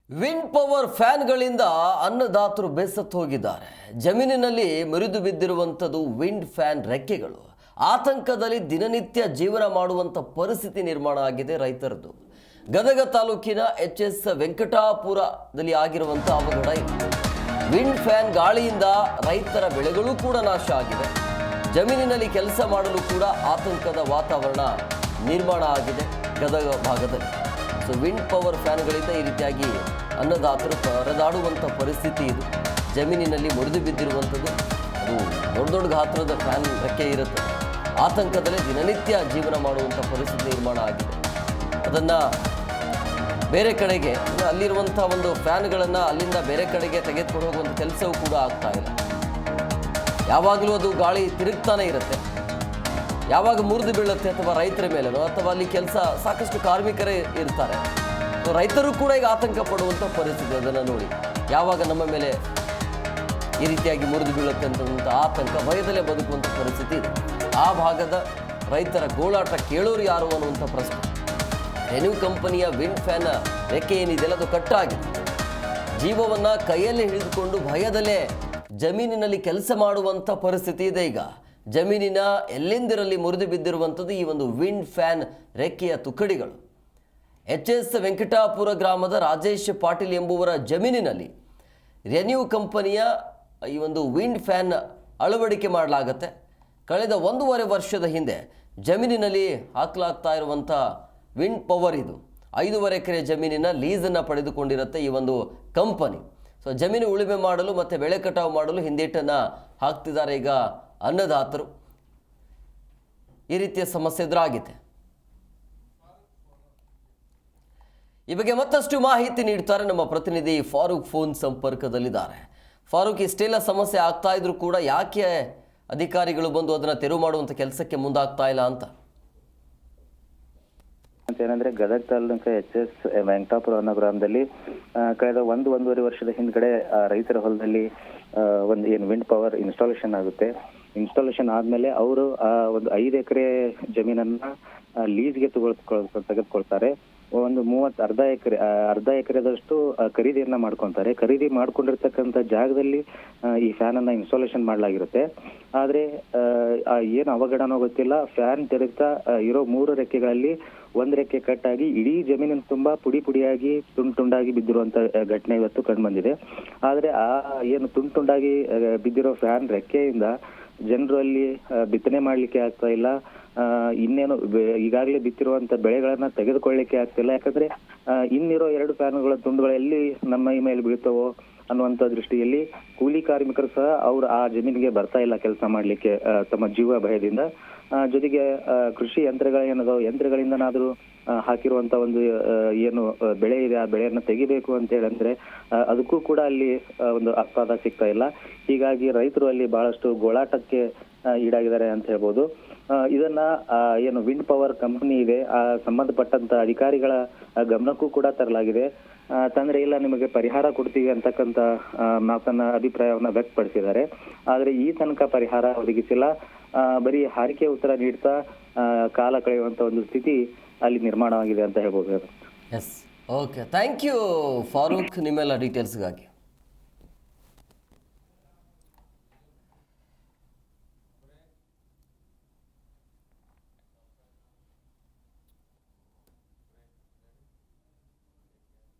Wind power ಫ್ಯಾನ್ಗಳಿಂದ ಅನ್ನದಾತರು ಬೇಸತ್ತು ಹೋಗಿದ್ದಾರೆ. ಜಮೀನಿನಲ್ಲಿ ಮುರಿದು ಬಿದ್ದಿರುವಂಥದ್ದು ವಿಂಡ್ ಫ್ಯಾನ್ ರೆಕ್ಕೆಗಳು. ಆತಂಕದಲ್ಲಿ ದಿನನಿತ್ಯ ಜೀವನ ಮಾಡುವಂಥ ಪರಿಸ್ಥಿತಿ ನಿರ್ಮಾಣ ಆಗಿದೆ ರೈತರದ್ದು. ಗದಗ ತಾಲೂಕಿನ ಎಚ್.ಎಸ್. ವೆಂಕಟಾಪುರದಲ್ಲಿ ಆಗಿರುವಂಥ ಅವಘಡ ಇದು. ವಿಂಡ್ ಫ್ಯಾನ್ ಗಾಳಿಯಿಂದ ರೈತರ ಬೆಳೆಗಳು ಕೂಡ ನಾಶ ಆಗಿವೆ. ಜಮೀನಿನಲ್ಲಿ ಕೆಲಸ ಮಾಡಲು ಕೂಡ ಆತಂಕದ ವಾತಾವರಣ ನಿರ್ಮಾಣ ಆಗಿದೆ ಗದಗ ಭಾಗದಲ್ಲಿ. ವಿಂಡ್ ಪವರ್ ಫ್ಯಾನ್ಗಳಿಂದ ಈ ರೀತಿಯಾಗಿ ಅನ್ನದಾತರು ಪರದಾಡುವಂಥ ಪರಿಸ್ಥಿತಿ ಇದು. ಜಮೀನಿನಲ್ಲಿ ಮುರಿದು ಬಿದ್ದಿರುವಂಥದ್ದು. ಅದು ದೊಡ್ಡ ದೊಡ್ಡ ಗಾತ್ರದ ಫ್ಯಾನ್ ರೆಕ್ಕೆ ಇರುತ್ತೆ. ಆತಂಕದಲ್ಲೇ ದಿನನಿತ್ಯ ಜೀವನ ಮಾಡುವಂಥ ಪರಿಸ್ಥಿತಿ ನಿರ್ಮಾಣ ಆಗಿದೆ. ಅದನ್ನು ಬೇರೆ ಕಡೆಗೆ ಅಲ್ಲಿರುವಂಥ ಒಂದು ಫ್ಯಾನ್ಗಳನ್ನು ಅಲ್ಲಿಂದ ಬೇರೆ ಕಡೆಗೆ ತೆಗೆದುಕೊಂಡು ಹೋಗುವಂಥ ಕೆಲಸವೂ ಕೂಡ ಆಗ್ತಾ ಇಲ್ಲ. ಯಾವಾಗಲೂ ಅದು ಗಾಳಿ ತಿರುಗ್ತಾನೆ ಇರುತ್ತೆ. ಯಾವಾಗ ಮುರಿದು ಬೀಳುತ್ತೆ ಅಥವಾ ರೈತರ ಮೇಲೆನೋ ಅಥವಾ ಅಲ್ಲಿ ಕೆಲಸ ಸಾಕಷ್ಟು ಕಾರ್ಮಿಕರೇ ಇರ್ತಾರೆ. ರೈತರು ಕೂಡ ಈಗ ಆತಂಕ ಪಡುವಂಥ ಪರಿಸ್ಥಿತಿ. ಅದನ್ನು ನೋಡಿ ಯಾವಾಗ ನಮ್ಮ ಮೇಲೆ ಈ ರೀತಿಯಾಗಿ ಮುರಿದು ಬೀಳುತ್ತೆ ಅಂತ ಆತಂಕ, ಭಯದಲ್ಲೇ ಬದುಕುವಂಥ ಪರಿಸ್ಥಿತಿ ಇದೆ. ಆ ಭಾಗದ ರೈತರ ಗೋಳಾಟ ಕೇಳೋರು ಯಾರು ಅನ್ನುವಂಥ ಪ್ರಶ್ನೆ. ರೆನ್ಯೂ ಕಂಪನಿಯ ವಿಂಡ್ ಫ್ಯಾನ್ ರೆಕ್ಕೆ ಏನಿದೆಯಲ್ಲ ಅದು ಕಟ್ಟಾಗಿದೆ. ಜೀವವನ್ನು ಕೈಯಲ್ಲಿ ಹಿಡಿದುಕೊಂಡು ಭಯದಲ್ಲೇ ಜಮೀನಿನಲ್ಲಿ ಕೆಲಸ ಮಾಡುವಂಥ ಪರಿಸ್ಥಿತಿ ಇದೆ. ಈಗ ಜಮೀನಿನ ಎಲ್ಲೆಂದಿರಲ್ಲಿ ಮುರಿದು ಬಿದ್ದಿರುವಂಥದ್ದು ಈ ಒಂದು ವಿಂಡ್ ಫ್ಯಾನ್ ರೆಕ್ಕೆಯ ತುಕಡಿಗಳು. ಎಚ್.ಎಸ್. ವೆಂಕಟಾಪುರ ಗ್ರಾಮದ ರಾಜೇಶ್ ಪಾಟೀಲ್ ಎಂಬುವರ ಜಮೀನಿನಲ್ಲಿ ರೆನ್ಯೂ ಕಂಪನಿಯ ಈ ಒಂದು ವಿಂಡ್ ಫ್ಯಾನ್ ಅಳವಡಿಕೆ ಮಾಡಲಾಗತ್ತೆ. ಕಳೆದ 1.5 ವರ್ಷದ ಹಿಂದೆ ಜಮೀನಿನಲ್ಲಿ ಹಾಕಲಾಗ್ತಾ ಇರುವಂಥ ವಿಂಡ್ ಪವರ್ ಇದು 5.5 ಎಕರೆ ಜಮೀನಿನ ಲೀಸನ್ನು ಪಡೆದುಕೊಂಡಿರುತ್ತೆ ಈ ಒಂದು ಕಂಪನಿ. ಜಮೀನು ಉಳುಮೆ ಮಾಡಲು ಮತ್ತು ಬೆಳೆ ಕಟಾವು ಮಾಡಲು ಹಿಂದೇಟನ್ನು ಹಾಕ್ತಿದ್ದಾರೆ ಈಗ ಅನ್ನದಾತರು. ಈ ರೀತಿಯ ಸಮಸ್ಯೆ ಎದುರಾಗಿದೆ. ಈ ಬಗ್ಗೆ ಮತ್ತಷ್ಟು ಮಾಹಿತಿ ನೀಡ್ತಾರೆ ನಮ್ಮ ಪ್ರತಿನಿಧಿ ಫಾರೂಕ್ ಫೋನ್ ಸಂಪರ್ಕದಲ್ಲಿದ್ದಾರೆ. ಫಾರೂಕ್, ಇಷ್ಟೆಲ್ಲ ಸಮಸ್ಯೆ ಆಗ್ತಾ ಇದ್ರು ಕೂಡ ಯಾಕೆ ಅಧಿಕಾರಿಗಳು ಬಂದು ಅದನ್ನು ತೆರವು ಮಾಡುವಂಥ ಕೆಲಸಕ್ಕೆ ಮುಂದಾಗ್ತಾ ಇಲ್ಲ ಅಂತ ಏನಂದ್ರೆ ಗದಗ ತಾಲೂಕು ಎಚ್.ಎಸ್. ವೆಂಕಟಾಪುರ ಅನ್ನೋ ಗ್ರಾಮದಲ್ಲಿ ಕಳೆದ 1.5 ವರ್ಷದ ಹಿಂದ್ಗಡೆ ರೈತರ ಹೊಲದಲ್ಲಿ ಒಂದು ಏನು ವಿಂಡ್ ಪವರ್ ಇನ್ಸ್ಟಾಲೇಷನ್ ಆಗುತ್ತೆ. ಇನ್ಸ್ಟಾಲೇಷನ್ ಆದ್ಮೇಲೆ ಅವರು ಒಂದು 5 ಎಕರೆ ಜಮೀನನ್ನ ಲೀಸ್ಗೆ ತೆಗೆದುಕೊಳ್ತಾರೆ. ಒಂದು ಅರ್ಧ ಎಕರೆದಷ್ಟು ಖರೀದಿಯನ್ನ ಮಾಡ್ಕೊಂತಾರೆ. ಖರೀದಿ ಮಾಡ್ಕೊಂಡಿರ್ತಕ್ಕಂಥ ಜಾಗದಲ್ಲಿ ಈ ಫ್ಯಾನ್ ಅನ್ನ ಇನ್ಸ್ಟಾಲೇಷನ್ ಮಾಡಲಾಗಿರುತ್ತೆ. ಆದ್ರೆ ಏನು ಅವಘಡನೋ ಗೊತ್ತಿಲ್ಲ, ಫ್ಯಾನ್ ತಿರುಗ್ತಾ ಇರೋ 3 ರೆಕ್ಕೆಗಳಲ್ಲಿ 1 ರೆಕ್ಕೆ ಕಟ್ಟಾಗಿ ಇಡೀ ಜಮೀನಿನ ತುಂಬಾ ಪುಡಿಯಾಗಿ ತುಂಡಾಗಿ ಬಿದ್ದಿರುವಂತ ಘಟನೆ ಇವತ್ತು ಕಂಡು ಬಂದಿದೆ. ಆದ್ರೆ ಏನು ತುಂಡಾಗಿ ಬಿದ್ದಿರೋ ಫ್ಯಾನ್ ರೆಕ್ಕೆಯಿಂದ ಜನರು ಅಲ್ಲಿ ಬಿತ್ತನೆ ಮಾಡ್ಲಿಕ್ಕೆ ಆಗ್ತಾ ಇಲ್ಲ. ಇನ್ನೇನು ಈಗಾಗಲೇ ಬಿತ್ತಿರುವಂತ ಬೆಳೆಗಳನ್ನ ತೆಗೆದುಕೊಳ್ಳಿಕ್ಕೆ ಆಗ್ತಿಲ್ಲ. ಯಾಕಂದ್ರೆ ಇನ್ನಿರೋ 2 ಫ್ಯಾನ್ಗಳ ತುಂಡುಗಳು ಎಲ್ಲಿ ನಮ್ಮ ಮೇಲೆ ಬೀಳ್ತಾವೋ ಅನ್ನುವಂತ ದೃಷ್ಟಿಯಲ್ಲಿ ಕೂಲಿ ಕಾರ್ಮಿಕರು ಸಹ ಅವ್ರು ಆ ಜಮೀನಿಗೆ ಬರ್ತಾ ಇಲ್ಲ ಕೆಲಸ ಮಾಡ್ಲಿಕ್ಕೆ ತಮ್ಮ ಜೀವ ಭಯದಿಂದ. ಜೊತೆಗೆ ಕೃಷಿ ಯಂತ್ರಗಳಿಂದನಾದ್ರೂ ಹಾಕಿರುವಂತ ಒಂದು ಏನು ಬೆಳೆ ಇದೆ ಆ ಬೆಳೆಯನ್ನ ತೆಗಿಬೇಕು ಅಂತ ಹೇಳಂದ್ರೆ ಅದಕ್ಕೂ ಕೂಡ ಅಲ್ಲಿ ಒಂದು ಅಪವಾದ ಸಿಗ್ತಾ ಇಲ್ಲ. ಹೀಗಾಗಿ ರೈತರು ಅಲ್ಲಿ ಬಹಳಷ್ಟು ಗೋಳಾಟಕ್ಕೆ ಈಡಾಗಿದ್ದಾರೆ ಅಂತ ಹೇಳ್ಬೋದು. ಇದನ್ನ ಏನು ವಿಂಡ್ ಪವರ್ ಕಂಪನಿ ಇದೆ ಆ ಸಂಬಂಧಪಟ್ಟಂತ ಅಧಿಕಾರಿಗಳ ಗಮನಕ್ಕೂ ಕೂಡ ತರಲಾಗಿದೆ. ತಂದ್ರೆ ಇಲ್ಲ ನಿಮಗೆ ಪರಿಹಾರ ಕೊಡ್ತೀವಿ ಅಂತಕ್ಕಂತ ಮಾತನ್ನ ಅಭಿಪ್ರಾಯವನ್ನ ವ್ಯಕ್ತಪಡಿಸಿದ್ದಾರೆ. ಆದ್ರೆ ಈ ತನಕ ಪರಿಹಾರ ಒದಗಿಸಿಲ್ಲ. ಬರೀ ಹಾರಿಕೆ ಉತ್ತರ ನೀಡ್ತಾ ಕಾಲ ಕಳೆಯುವಂತ ಒಂದು ಸ್ಥಿತಿ ಅಲ್ಲಿ ನಿರ್ಮಾಣವಾಗಿದೆ ಅಂತ ಹೇಳ್ಬೋದು. Yes, okay, thank you Farooq ನಿಮ್ಮೆಲ್ಲ ಡೀಟೇಲ್ಸ್ಗಾಗಿ.